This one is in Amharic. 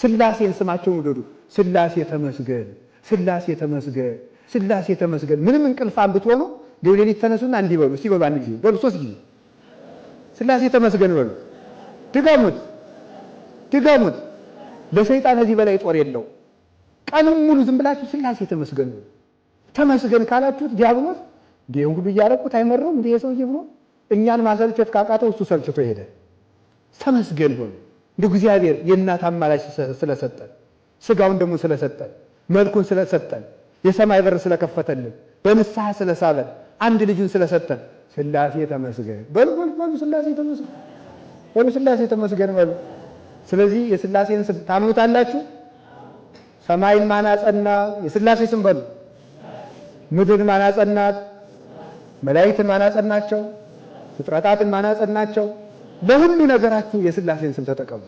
ስላሴን ስማቸውን ውደዱ። ስላሴ ተመስገን፣ ስላሴ ተመስገን፣ ስላሴ ተመስገን። ምንም እንቅልፋም ብትሆኑ ሌሊት ተነሱና እንዲህ በሉ። እስቲ በሉ አንድ ጊዜ በሉ፣ 3 ጊዜ ስላሴ ተመስገን በሉ። ድገሙት፣ ድገሙት። ለሰይጣን ከዚህ በላይ ጦር የለው። ቀንም ሙሉ ዝም ብላችሁ ስላሴ ተመስገን በሉ። ተመስገን ካላችሁት ዲያብሎስ እንዲህ ሁሉ እያረቁት አይመረውም እንዲህ ሰውዬ ብሎ እኛን ማሰልቸት ካቃተው እሱ ሰልችቶ ሄደ። ተመስገን በሉ። እንደ እግዚአብሔር የእናት አማላጅ ስለሰጠን፣ ስጋውን ደግሞ ስለሰጠን፣ መልኩን ስለሰጠን፣ የሰማይ በር ስለከፈተልን፣ በንስሐ ስለሳበን፣ አንድ ልጁን ስለሰጠን ስላሴ ተመስገን በሉ በሉ። ስላሴ ተመስገን በሉ። ስላሴ ተመስገን በሉ። ስለዚህ የስላሴን ስም ታምኑታላችሁ? ሰማይን ማን አጸና? የስላሴ ስም በሉ። ምድርን ማን አጸናት? መላእክትን ማን አጸናቸው? ፍጥረታትን ማን አጸናቸው? ለሁሉ ነገራችሁ የስላሴን ስም ተጠቀሙ።